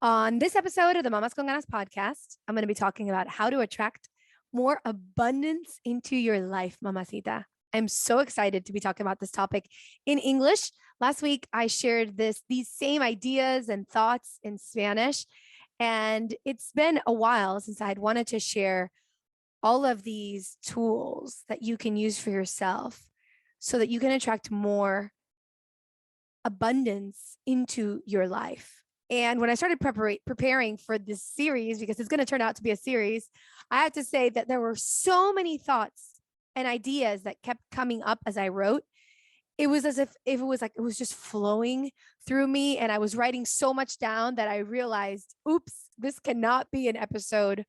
On this episode of the Mamas con Ganas podcast, I'm going to be talking about how to attract more abundance into your life, mamacita. I'm so excited to be talking about this topic in English. Last week, I shared these same ideas and thoughts in Spanish, and it's been a while since I had wanted to share all of these tools that you can use for yourself so that you can attract more abundance into your life. And when I started preparing for this series, because it's going to turn out to be a series, I have to say that there were so many thoughts and ideas that kept coming up as I wrote. It was as if it was just flowing through me. And I was writing so much down that I realized, oops, this cannot be an episode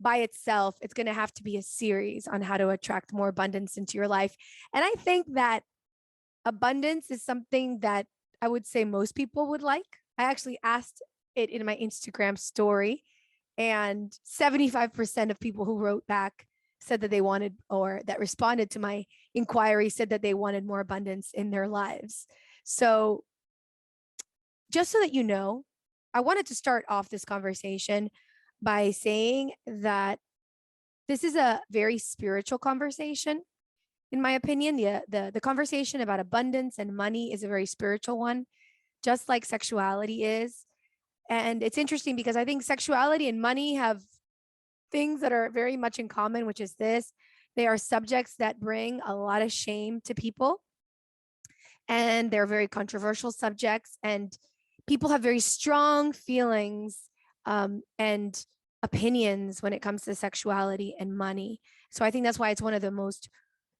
by itself. It's going to have to be a series on how to attract more abundance into your life. And I think that abundance is something that I would say most people would like. I actually asked it in my Instagram story, and 75% of people who wrote back said that they wanted, or that responded to my inquiry, said that they wanted more abundance in their lives. So just so that you know, I wanted to start off this conversation by saying that this is a very spiritual conversation. In my opinion, the conversation about abundance and money is a very spiritual one, just like sexuality is. And it's interesting because I think sexuality and money have things that are very much in common, which is this: they are subjects that bring a lot of shame to people, and they're very controversial subjects, and people have very strong feelings and opinions when it comes to sexuality and money. So I think that's why it's one of the most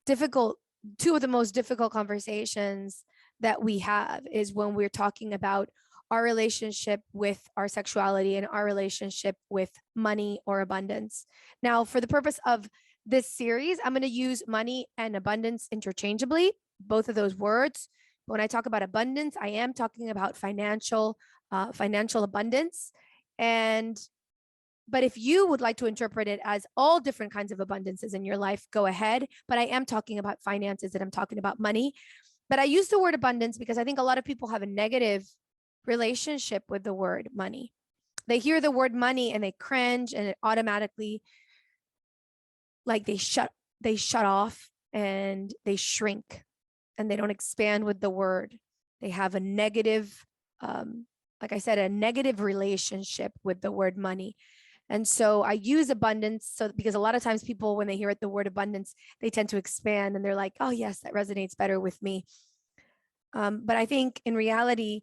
difficult, two of the most difficult conversations that we have is when we're talking about our relationship with our sexuality and our relationship with money or abundance. Now, for the purpose of this series, I'm going to use money and abundance interchangeably, both of those words. When I talk about abundance, I am talking about financial abundance. But if you would like to interpret it as all different kinds of abundances in your life, go ahead. But I am talking about finances and I'm talking about money. But I use the word abundance because I think a lot of people have a negative relationship with the word money. They hear the word money and they cringe, and it automatically, like, they shut off and they shrink and they don't expand with the word. They have a negative, like I said, a negative relationship with the word money. And so I use abundance because a lot of times people, when they hear the word abundance, they tend to expand and they're like, oh yes, that resonates better with me. But I think in reality,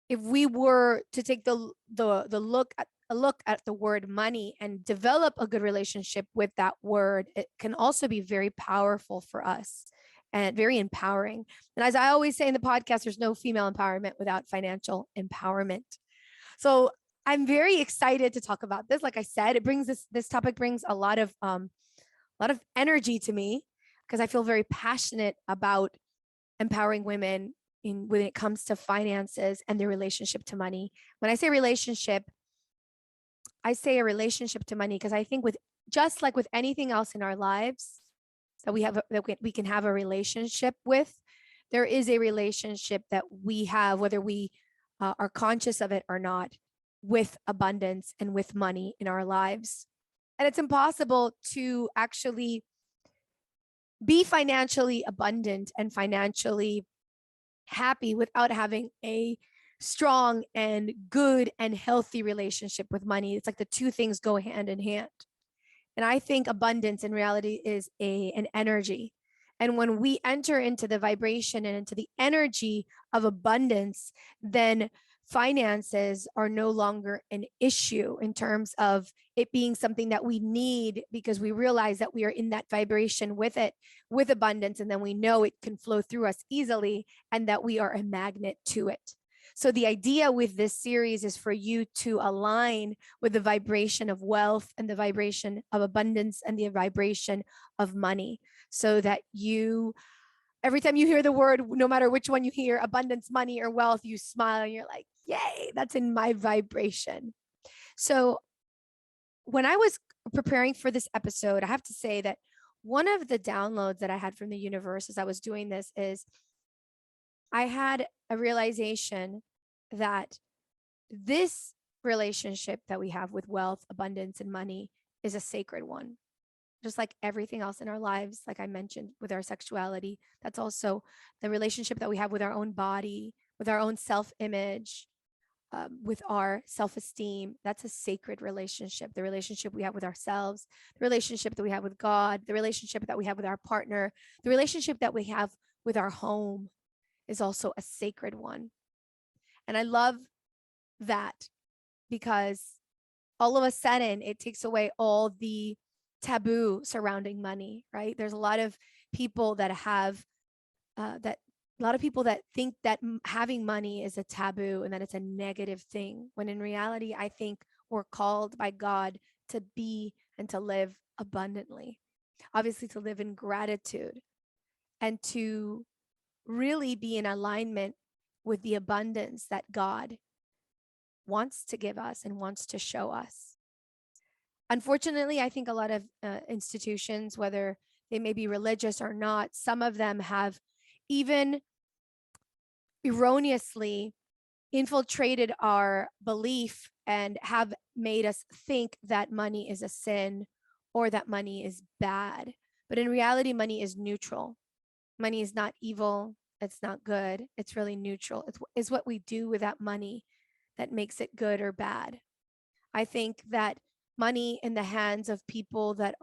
if we were to take a look at the word money and develop a good relationship with that word, it can also be very powerful for us and very empowering. And as I always say in the podcast, there's no female empowerment without financial empowerment. So I'm very excited to talk about this. Like I said, it brings this topic brings a lot of energy to me because I feel very passionate about empowering women when it comes to finances and their relationship to money. When I say relationship, I say a relationship to money because I think just like with anything else in our lives that we can have a relationship with, there is a relationship that we have, whether we are conscious of it or not, with abundance and with money in our lives. And it's impossible to actually be financially abundant and financially happy without having a strong and good and healthy relationship with money. It's like the two things go hand in hand. And I think abundance in reality is an energy. And when we enter into the vibration and into the energy of abundance, then finances are no longer an issue in terms of it being something that we need, because we realize that we are in that vibration with abundance, and then we know it can flow through us easily and that we are a magnet to it. So the idea with this series is for you to align with the vibration of wealth and the vibration of abundance and the vibration of money, so that every time you hear the word, no matter which one you hear, abundance, money, or wealth, you smile and you're like, yay, that's in my vibration. So when I was preparing for this episode, I have to say that one of the downloads that I had from the universe as I was doing this is I had a realization that this relationship that we have with wealth, abundance, and money is a sacred one. Just like everything else in our lives, like I mentioned with our sexuality, that's also the relationship that we have with our own body, with our own self image, with our self esteem. That's a sacred relationship. The relationship we have with ourselves, the relationship that we have with God, the relationship that we have with our partner, the relationship that we have with our home is also a sacred one. And I love that because all of a sudden it takes away all the taboo surrounding money, right? There's a lot of people that have that a lot of people that think that having money is a taboo and that it's a negative thing, when in reality, I think we're called by God to be and to live abundantly, obviously to live in gratitude and to really be in alignment with the abundance that God wants to give us and wants to show us. Unfortunately, I think a lot of institutions, whether they may be religious or not, some of them have even erroneously infiltrated our belief and have made us think that money is a sin or that money is bad. But in reality, money is neutral. Money is not evil. It's not good. It's really neutral. It's what we do with that money that makes it good or bad. I think that money in the hands of people that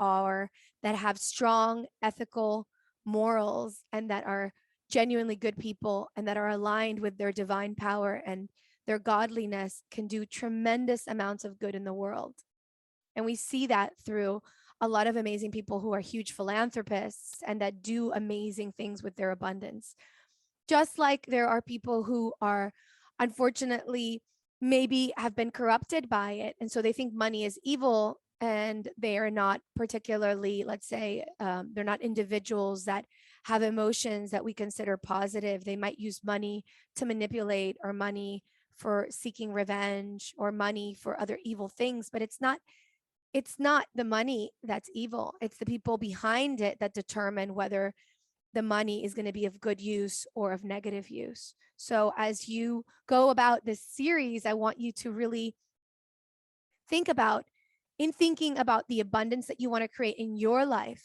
have strong ethical morals and that are genuinely good people and that are aligned with their divine power and their godliness can do tremendous amounts of good in the world. And we see that through a lot of amazing people who are huge philanthropists and that do amazing things with their abundance. Just like there are people who are unfortunately maybe have been corrupted by it. And so they think money is evil and they are not particularly, let's say, they're not individuals that have emotions that we consider positive. They might use money to manipulate or money for seeking revenge or money for other evil things, but it's not the money that's evil. It's the people behind it that determine whether the money is going to be of good use or of negative use. So as you go about this series, I want you to really think about, in thinking about the abundance that you want to create in your life,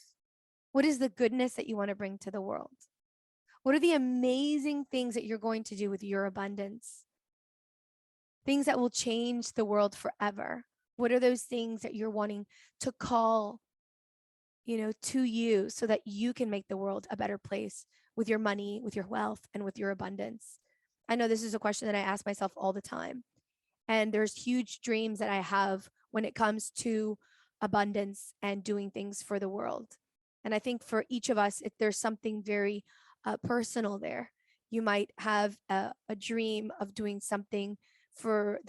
what is the goodness that you want to bring to the world? What are the amazing things that you're going to do with your abundance? Things that will change the world forever. What are those things that you're wanting to call, to you so that you can make the world a better place with your money, with your wealth, and with your abundance? I know this is a question that I ask myself all the time. And there's huge dreams that I have when it comes to abundance and doing things for the world. And I think for each of us, there's something very personal there. You might have a dream of doing something for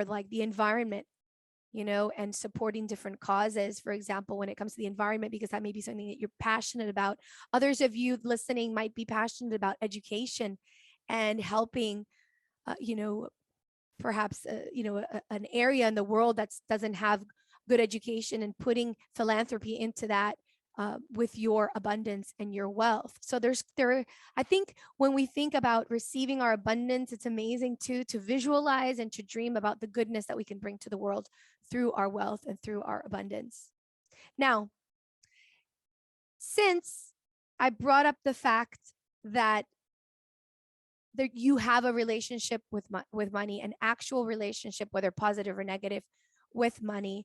like the environment, and supporting different causes, for example, when it comes to the environment, because that may be something that you're passionate about. Others of you listening might be passionate about education and helping, perhaps, an area in the world that doesn't have good education and putting philanthropy into that with your abundance and your wealth. So I think when we think about receiving our abundance, it's amazing too to visualize and to dream about the goodness that we can bring to the world through our wealth and through our abundance. Now, since I brought up the fact that you have a relationship with money, an actual relationship, whether positive or negative, with money,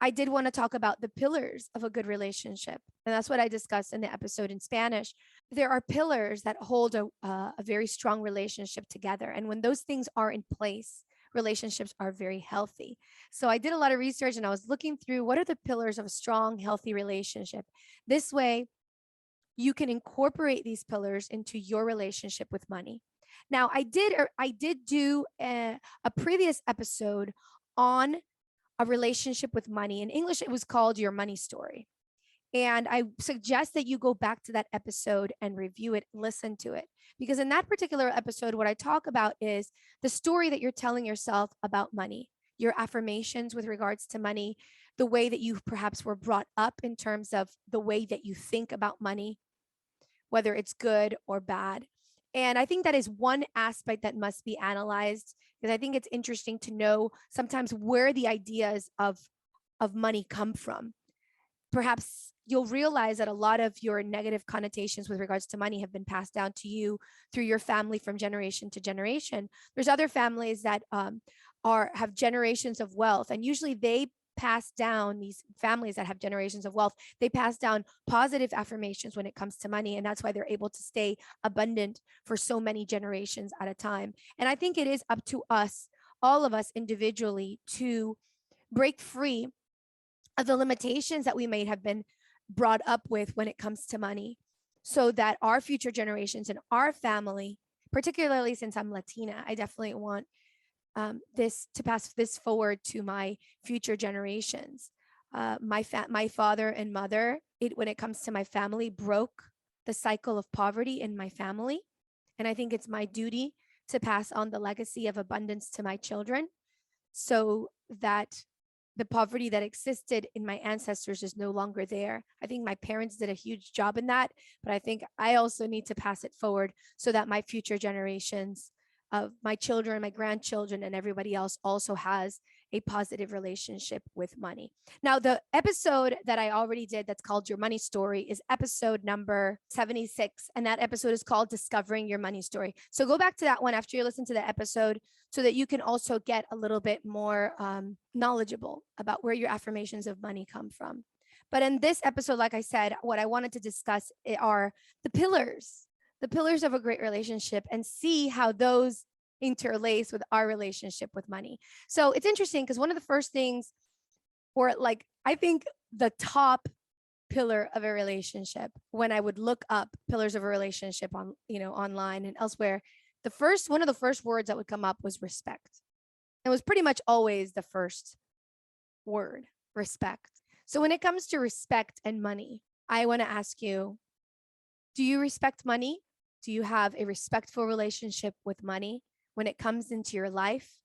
I did want to talk about the pillars of a good relationship. And that's what I discussed in the episode in Spanish. There are pillars that hold a very strong relationship together. And when those things are in place, relationships are very healthy. So I did a lot of research and I was looking through what are the pillars of a strong, healthy relationship. This way, you can incorporate these pillars into your relationship with money. Now, I did do a previous episode on a relationship with money. In English, it was called Your Money Story. And I suggest that you go back to that episode and review it, listen to it. Because in that particular episode, what I talk about is the story that you're telling yourself about money, your affirmations with regards to money, the way that you perhaps were brought up in terms of the way that you think about money, whether it's good or bad. And I think that is one aspect that must be analyzed, because I think it's interesting to know sometimes where the ideas of money come from. Perhaps you'll realize that a lot of your negative connotations with regards to money have been passed down to you through your family from generation to generation. There's other families that have generations of wealth, and usually they pass down, these families that have generations of wealth, they pass down positive affirmations when it comes to money, and that's why they're able to stay abundant for so many generations at a time. And I think it is up to us, all of us individually, to break free of the limitations that we may have been brought up with when it comes to money, so that our future generations and our family, particularly since I'm Latina, I definitely want this to pass this forward to my future generations. My father and mother, when it comes to my family, broke the cycle of poverty in my family, and I think it's my duty to pass on the legacy of abundance to my children, so that the poverty that existed in my ancestors is no longer there. I think my parents did a huge job in that, but I think I also need to pass it forward so that my future generations of my children, my grandchildren, and everybody else also has a positive relationship with money. Now, the episode that I already did that's called Your Money Story is episode number 76. And that episode is called Discovering Your Money Story. So go back to that one after you listen to the episode so that you can also get a little bit more knowledgeable about where your affirmations of money come from. But in this episode, like I said, what I wanted to discuss are the pillars of a great relationship, and see how those interlace with our relationship with money. So it's interesting because one of the first things, or like, I think the top pillar of a relationship, when I would look up pillars of a relationship on, online and elsewhere, one of the first words that would come up was respect. It was pretty much always the first word, respect. So when it comes to respect and money, I want to ask you, do you respect money? Do you have a respectful relationship with money when it comes into your life?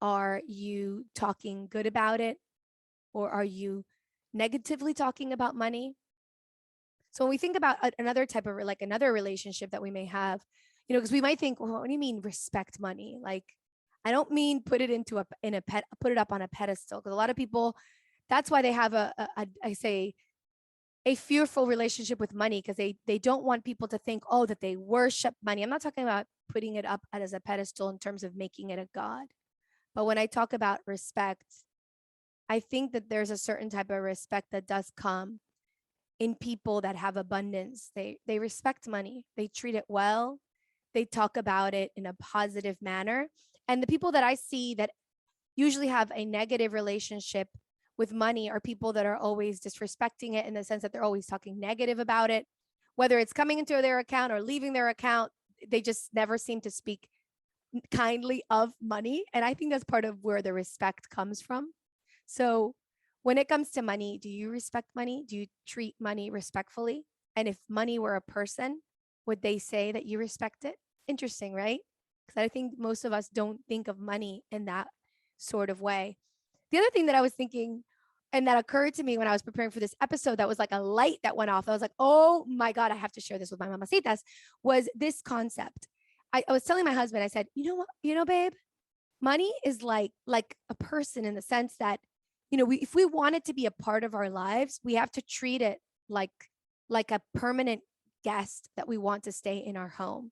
Are you talking good about it, or are you negatively talking about money? So when we think about another type of another relationship that we may have, because we might think, well, what do you mean respect money? Like, I don't mean put it put it up on a pedestal, because a lot of people, that's why they have a fearful relationship with money, because they don't want people to think, oh, that they worship money. I'm not talking about putting it up as a pedestal in terms of making it a god. But when I talk about respect, I think that there's a certain type of respect that does come in people that have abundance. They respect money. They treat it well. They talk about it in a positive manner. And the people that I see that usually have a negative relationship with money are people that are always disrespecting it, in the sense that they're always talking negative about it, whether it's coming into their account or leaving their account. They just never seem to speak kindly of money. And I think that's part of where the respect comes from. So when it comes to money, do you respect money? Do you treat money respectfully? And if money were a person, would they say that you respect it? Interesting, right? Because I think most of us don't think of money in that sort of way. The other thing that I was thinking, and that occurred to me when I was preparing for this episode, that was like a light that went off. I was like, oh my God, I have to share this with my mamacitas, was this concept. I was telling my husband, I said, you know what, babe, money is like a person, in the sense that, if we want it to be a part of our lives, we have to treat it like a permanent guest that we want to stay in our home.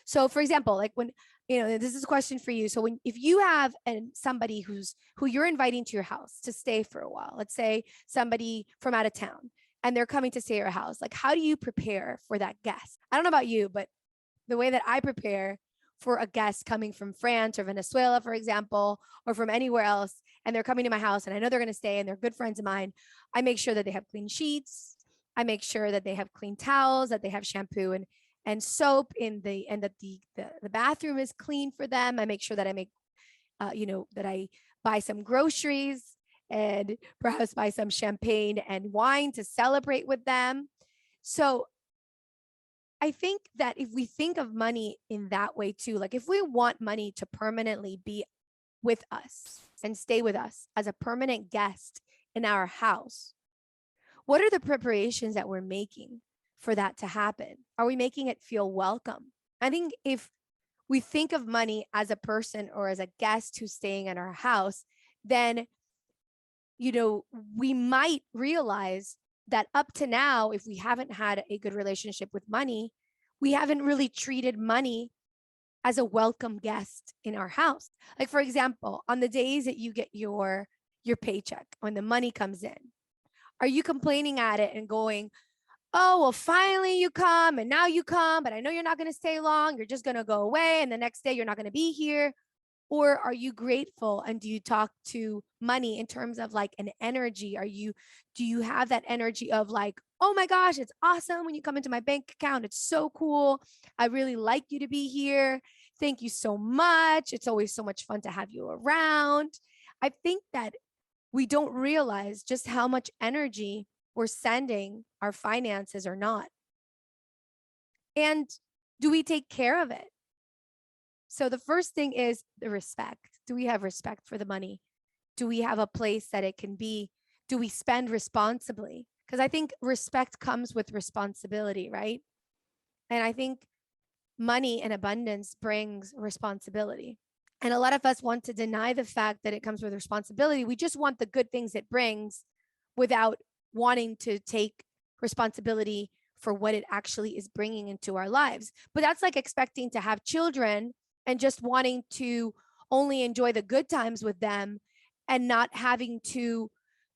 So for example, like when, this is a question for you. So if you have somebody who you're inviting to your house to stay for a while, let's say somebody from out of town, and they're coming to stay at your house, like, how do you prepare for that guest? I don't know about you, but the way that I prepare for a guest coming from France or Venezuela, for example, or from anywhere else, and they're coming to my house and I know they're going to stay and they're good friends of mine, I make sure that they have clean sheets. I make sure that they have clean towels, that they have shampoo and soap and that the bathroom is clean for them. I make sure that I make, that I buy some groceries and perhaps buy some champagne and wine to celebrate with them. So I think that if we think of money in that way too, like if we want money to permanently be with us and stay with us as a permanent guest in our house, what are the preparations that we're making for that to happen? Are we making it feel welcome? I think if we think of money as a person or as a guest who's staying at our house, then, we might realize that up to now, if we haven't had a good relationship with money, we haven't really treated money as a welcome guest in our house. Like, for example, on the days that you get your paycheck, when the money comes in, are you complaining at it and going, oh, well, finally you come and now you come, but I know you're not going to stay long. You're just going to go away. And the next day you're not going to be here. Or are you grateful and do you talk to money in terms of like an energy? Do you have that energy of like, oh my gosh, it's awesome when you come into my bank account. It's so cool. I really like you to be here. Thank you so much. It's always so much fun to have you around. I think that we don't realize just how much energy we're sending our finances or not. And do we take care of it? So the first thing is the respect. Do we have respect for the money? Do we have a place that it can be? Do we spend responsibly? Because I think respect comes with responsibility, right? And I think money and abundance brings responsibility. And a lot of us want to deny the fact that it comes with responsibility. We just want the good things it brings without wanting to take responsibility for what it actually is bringing into our lives. But that's like expecting to have children and just wanting to only enjoy the good times with them and not having to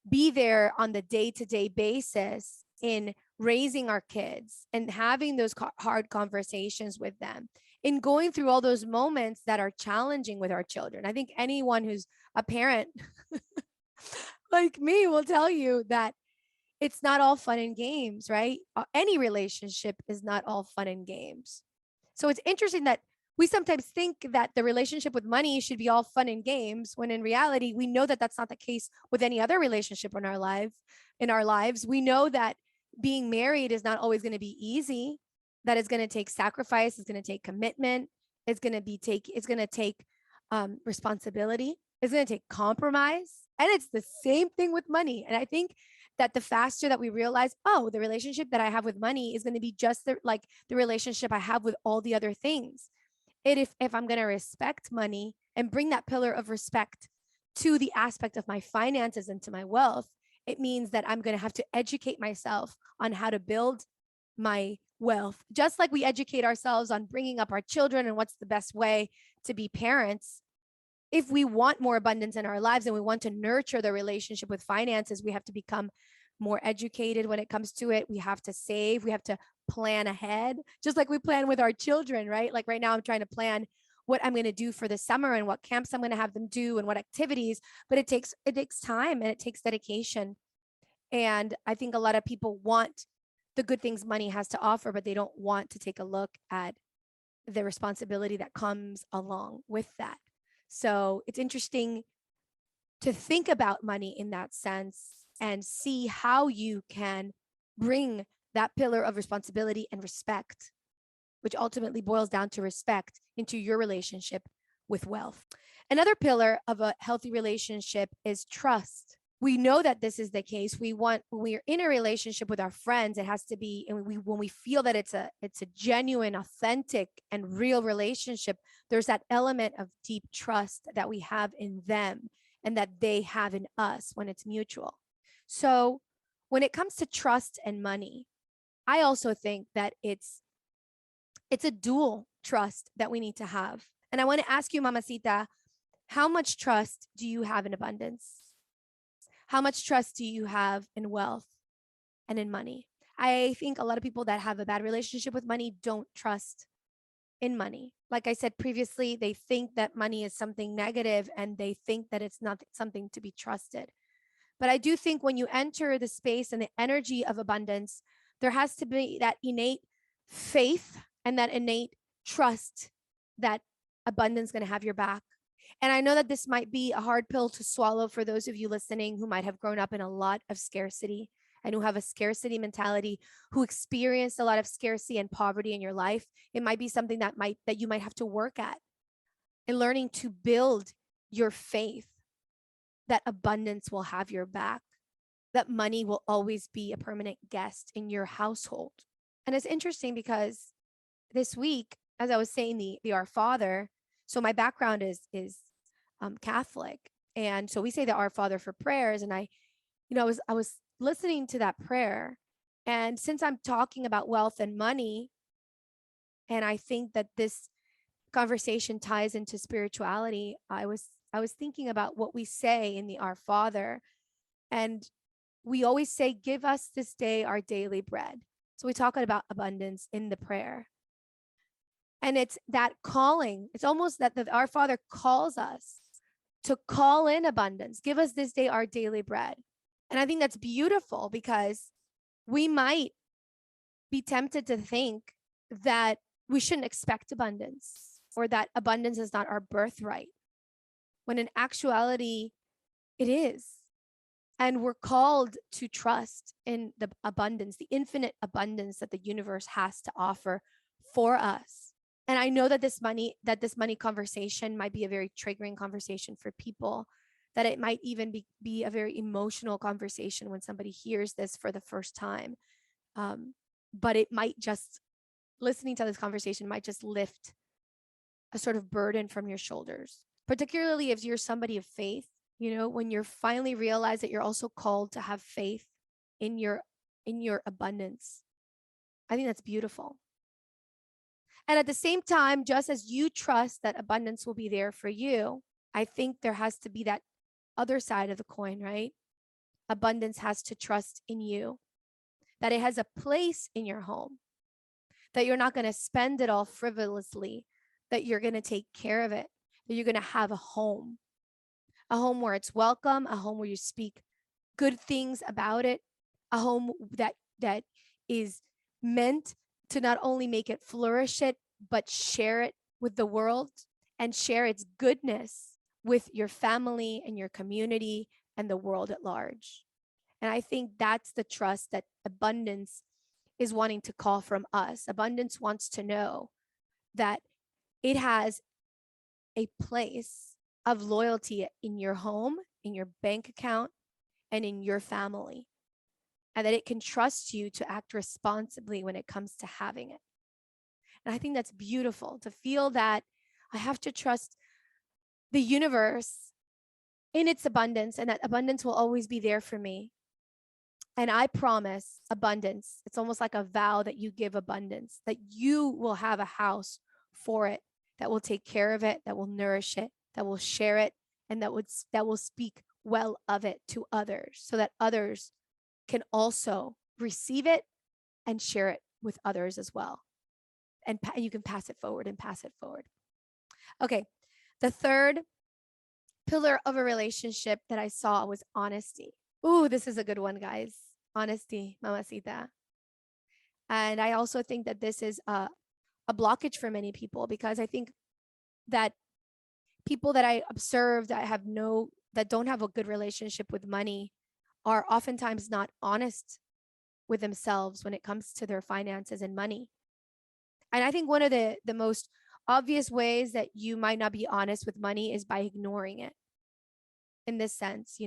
be there on the day-to-day basis in raising our kids and having those hard conversations with them, in going through all those moments that are challenging with our children. I think anyone who's a parent like me will tell you that it's not all fun and games, right? Any relationship is not all fun and games. So it's interesting that we sometimes think that the relationship with money should be all fun and games, when in reality, we know that that's not the case with any other relationship in our lives. We know that being married is not always going to be easy, that it's going to take sacrifice, it's going to take commitment, it's going to take responsibility, it's going to take compromise. And it's the same thing with money. And I think that the faster that we realize, oh, the relationship that I have with money is going to be just like the relationship I have with all the other things. If I'm going to respect money and bring that pillar of respect to the aspect of my finances and to my wealth, it means that I'm going to have to educate myself on how to build my wealth, just like we educate ourselves on bringing up our children and what's the best way to be parents. If we want more abundance in our lives and we want to nurture the relationship with finances, we have to become more educated when it comes to it. We have to save, we have to plan ahead, just like we plan with our children, right? Like right now, I'm trying to plan what I'm going to do for the summer and what camps I'm going to have them do and what activities, but it takes time and it takes dedication. And I think a lot of people want the good things money has to offer, but they don't want to take a look at the responsibility that comes along with that. So it's interesting to think about money in that sense and see how you can bring that pillar of responsibility and respect, which ultimately boils down to respect, into your relationship with wealth. Another pillar of a healthy relationship is trust. We know that this is the case. When we're in a relationship with our friends, it has to be, and when we feel that it's a genuine, authentic, and real relationship, there's that element of deep trust that we have in them and that they have in us when it's mutual. So when it comes to trust and money, I also think that it's a dual trust that we need to have. And I want to ask you, Mamacita, how much trust do you have in abundance? How much trust do you have in wealth and in money? I think a lot of people that have a bad relationship with money don't trust in money. Like I said previously, they think that money is something negative and they think that it's not something to be trusted. But I do think when you enter the space and the energy of abundance, there has to be that innate faith and that innate trust that abundance is going to have your back. And I know that this might be a hard pill to swallow for those of you listening who might have grown up in a lot of scarcity and who have a scarcity mentality, who experienced a lot of scarcity and poverty in your life. It might be something that you might have to work at, in learning to build your faith that abundance will have your back, that money will always be a permanent guest in your household. And it's interesting because this week as I was saying, the Our Father. So my background is Catholic, and so we say the Our Father for prayers. And I was listening to that prayer, and since I'm talking about wealth and money, and I think that this conversation ties into spirituality, I was thinking about what we say in the Our Father, and we always say, "Give us this day our daily bread." So we talk about abundance in the prayer. And it's that calling. It's almost that Our Father calls us to call in abundance. Give us this day our daily bread. And I think that's beautiful, because we might be tempted to think that we shouldn't expect abundance, or that abundance is not our birthright, when in actuality, it is. And we're called to trust in the abundance, the infinite abundance that the universe has to offer for us. And I know that this money conversation might be a very triggering conversation for people, that it might even be a very emotional conversation when somebody hears this for the first time. But it might just, listening to this conversation might just lift a sort of burden from your shoulders, particularly if you're somebody of faith. When you're finally realize that you're also called to have faith in your abundance. I think that's beautiful. And at the same time, just as you trust that abundance will be there for you, I think there has to be that other side of the coin, right? Abundance has to trust in you, that it has a place in your home, that you're not going to spend it all frivolously, that you're going to take care of it, that you're going to have a home where it's welcome, a home where you speak good things about it, a home that is meant to not only make it flourish it, but share it with the world and share its goodness with your family and your community and the world at large. And I think that's the trust that abundance is wanting to call from us. Abundance wants to know that it has a place of loyalty in your home, in your bank account, and in your family, and that it can trust you to act responsibly when it comes to having it. And I think that's beautiful, to feel that I have to trust the universe in its abundance, and that abundance will always be there for me. And I promise abundance. It's almost like a vow that you give abundance, that you will have a house for it, that will take care of it, that will nourish it, that will share it, and that will speak well of it to others, so that others can also receive it and share it with others as well. And you can pass it forward and pass it forward. Okay. The third pillar of a relationship that I saw was honesty. Ooh, this is a good one, guys. Honesty, mamacita. And I also think that this is a blockage for many people, because I think that people that I observe that don't have a good relationship with money are oftentimes not honest with themselves when it comes to their finances and money. And I think one of the most obvious ways that you might not be honest with money is by ignoring it. In this sense,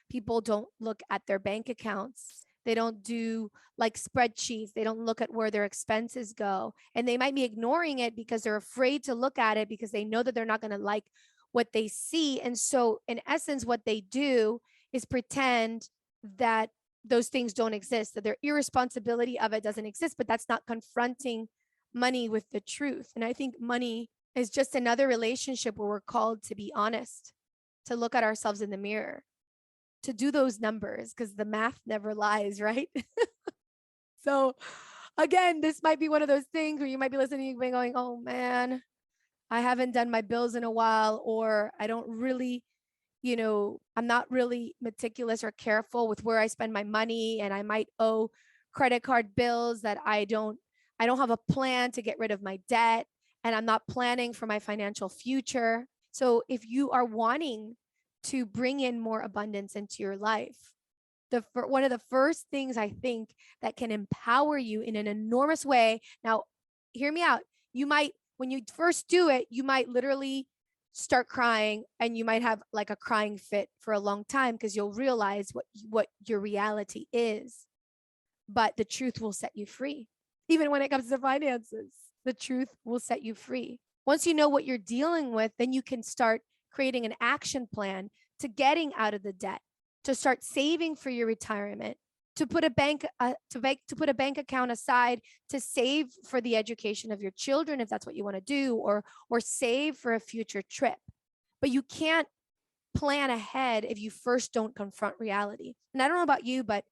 people don't look at their bank accounts. They don't do like spreadsheets. They don't look at where their expenses go. And they might be ignoring it because they're afraid to look at it, because they know that they're not going to like what they see. And so in essence, what they do is pretend that those things don't exist, that their irresponsibility of it doesn't exist, but that's not confronting money with the truth. And I think money is just another relationship where we're called to be honest, to look at ourselves in the mirror, to do those numbers, because the math never lies, right? So again, this might be one of those things where you might be listening and going, oh man, I haven't done my bills in a while, or I don't really, I'm not really meticulous or careful with where I spend my money, and I might owe credit card bills that I don't have a plan to get rid of my debt, and I'm not planning for my financial future. So if you are wanting to bring in more abundance into your life, one of the first things I think that can empower you in an enormous way. Now, hear me out. You might, when you first do it, you might literally start crying, and you might have like a crying fit for a long time, because you'll realize what your reality is. But the truth will set you free, even when it comes to finances. the truth will set you free. Once you know what you're dealing with, then you can start creating an action plan to getting out of the debt, to start saving for your retirement, to put a bank account aside to save for the education of your children if that's what you want to do, or save for a future trip. But you can't plan ahead if you first don't confront reality. And I don't know about you, but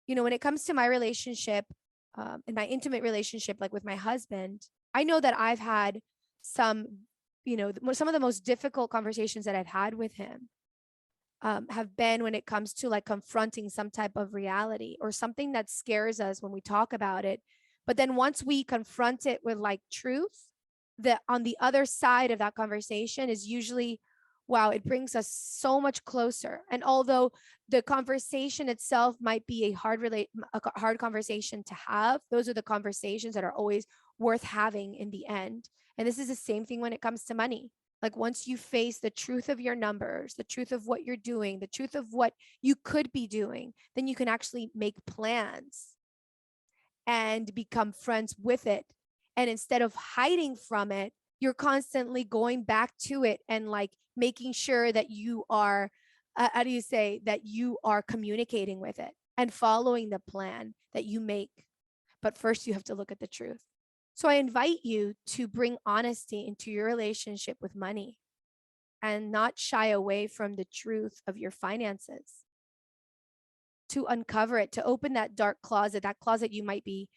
when it comes to my relationship, in my intimate relationship, like with my husband, I know that I've had some of the most difficult conversations that I've had with him have been when it comes to like confronting some type of reality or something that scares us when we talk about it. But then once we confront it with like truth, that on the other side of that conversation is usually, wow, it brings us so much closer. And although the conversation itself might be a hard conversation to have, those are the conversations that are always worth having in the end. And this is the same thing when it comes to money. Like once you face the truth of your numbers, the truth of what you're doing, the truth of what you could be doing, then you can actually make plans and become friends with it. And instead of hiding from it, you're constantly going back to it and like making sure that you are, that you are communicating with it and following the plan that you make. But first you have to look at the truth. So I invite you to bring honesty into your relationship with money and not shy away from the truth of your finances, to uncover it, to open that dark closet, that closet you might be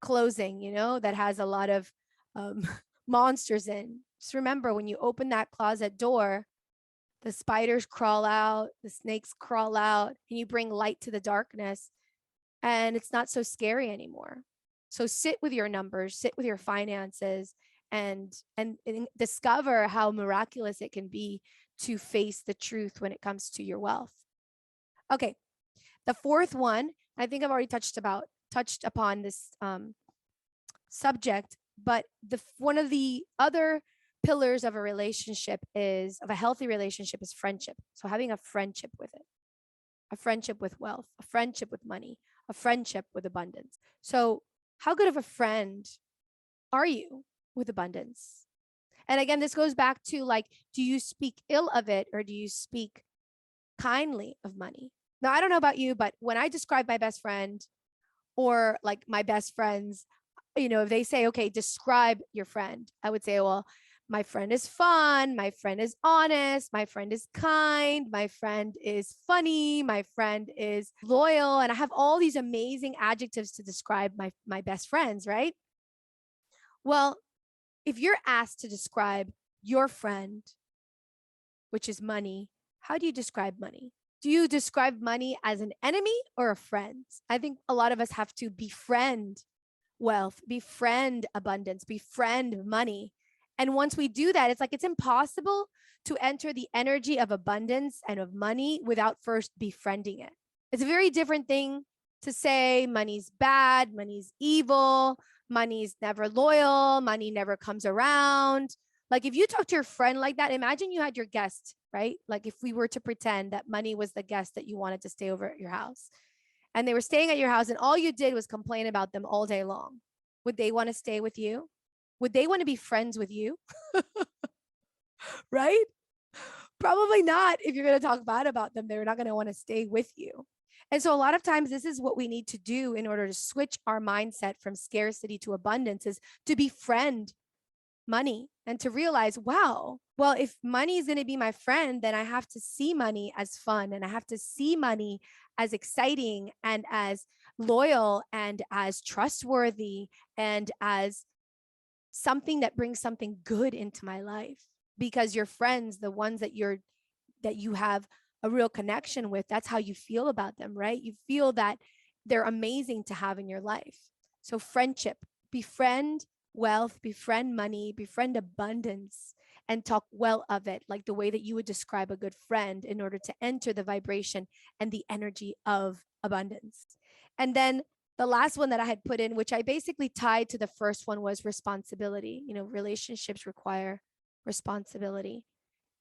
closing, that has a lot of monsters in. Just remember, when you open that closet door, the spiders crawl out, the snakes crawl out, and you bring light to the darkness, and it's not so scary anymore. So sit with your numbers, sit with your finances, and discover how miraculous it can be to face the truth when it comes to your wealth. Okay, the fourth one, I think I've already touched upon this subject, but one of the other pillars of a healthy relationship is friendship. So having a friendship with it, a friendship with wealth, a friendship with money, a friendship with abundance. So how good of a friend are you with abundance? And again, this goes back to like, do you speak ill of it or do you speak kindly of money? Now, I don't know about you, but when I describe my best friend or like my best friends, if they say, okay, describe your friend, I would say, well, my friend is fun, my friend is honest, my friend is kind, my friend is funny, my friend is loyal. And I have all these amazing adjectives to describe my best friends, right? Well, if you're asked to describe your friend, which is money, how do you describe money? Do you describe money as an enemy or a friend? I think a lot of us have to befriend wealth, befriend abundance, befriend money. And once we do that, it's impossible to enter the energy of abundance and of money without first befriending it. It's a very different thing to say money's bad, money's evil, money's never loyal, money never comes around. Like if you talk to your friend like that, imagine you had your guest, right? Like if we were to pretend that money was the guest that you wanted to stay over at your house and they were staying at your house and all you did was complain about them all day long. Would they want to stay with you? Would they want to be friends with you? Right? Probably not. If you're going to talk bad about them, they're not going to want to stay with you. And so a lot of times this is what we need to do in order to switch our mindset from scarcity to abundance, is to befriend money and to realize, wow, well, if money is going to be my friend, then I have to see money as fun and I have to see money as exciting and as loyal and as trustworthy and as something that brings something good into my life. Because your friends, the ones that you have a real connection with, that's how you feel about them, right? You feel that they're amazing to have in your life. So friendship, befriend wealth, befriend money, befriend abundance, and talk well of it, like the way that you would describe a good friend, in order to enter the vibration and the energy of abundance. And then the last one that I had put in, which I basically tied to the first one, was responsibility. Relationships require responsibility.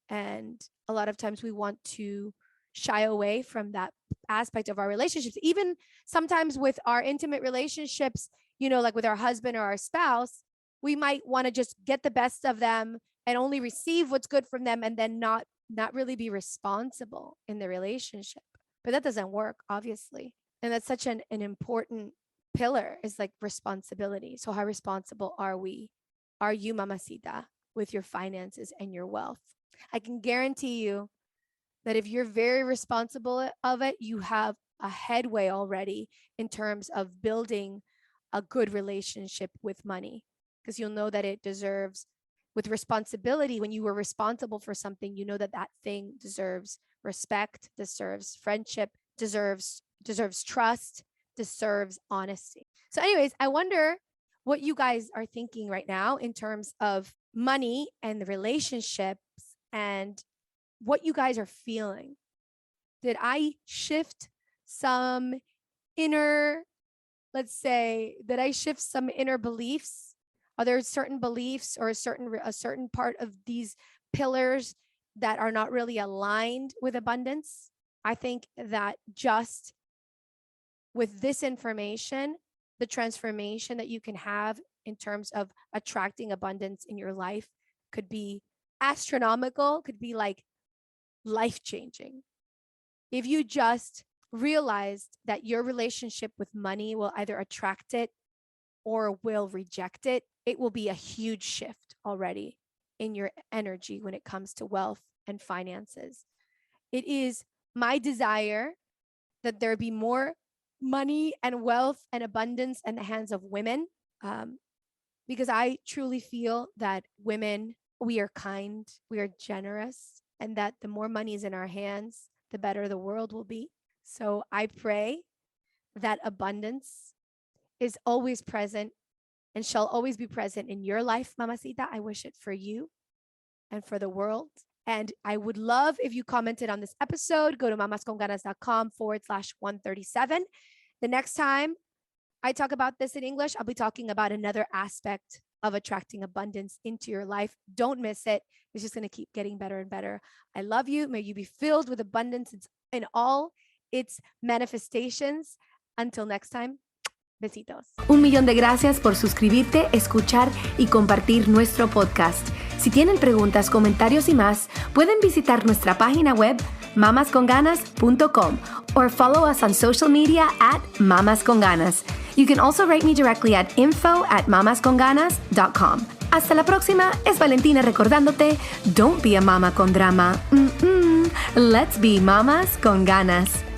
And a lot of times we want to shy away from that aspect of our relationships. Even sometimes with our intimate relationships, like with our husband or our spouse, we might want to just get the best of them and only receive what's good from them and then not really be responsible in the relationship. But that doesn't work, obviously. And that's such an important pillar, is like responsibility. So how responsible are we? Are you, mamacita, with your finances and your wealth? I can guarantee you that if you're very responsible of it, you have a headway already in terms of building a good relationship with money, because you'll know that it deserves, with responsibility, when you were responsible for something, you know that that thing deserves respect, deserves friendship, deserves trust, deserves honesty. So anyways, I wonder what you guys are thinking right now in terms of money and the relationships, and what you guys are feeling. Did I shift some inner, let's say, did I shift some inner beliefs? Are there certain beliefs or a certain part of these pillars that are not really aligned with abundance? I think that just with this information, the transformation that you can have in terms of attracting abundance in your life could be astronomical, could be like life-changing. If you just realized that your relationship with money will either attract it or will reject it, it will be a huge shift already in your energy when it comes to wealth and finances. It is my desire that there be more money and wealth and abundance in the hands of women, because I truly feel that women, we are kind, we are generous, and that the more money is in our hands, the better the world will be. So I pray that abundance is always present and shall always be present in your life, mamacita. I wish it for you and for the world. And I would love if you commented on this episode. Go to mamasconganas.com/137. The next time I talk about this in English, I'll be talking about another aspect of attracting abundance into your life. Don't miss it. It's just going to keep getting better and better. I love you. May you be filled with abundance in all its manifestations. Until next time, besitos. 1,000,000 de gracias por suscribirte, escuchar y compartir nuestro podcast. Si tienen preguntas, comentarios y más, pueden visitar nuestra página web mamasconganas.com or follow us on social media @mamasconganas. You can also write me directly at info@mamasconganas.com. Hasta la próxima. Es Valentina recordándote, don't be a mama con drama. Let's be mamas con ganas.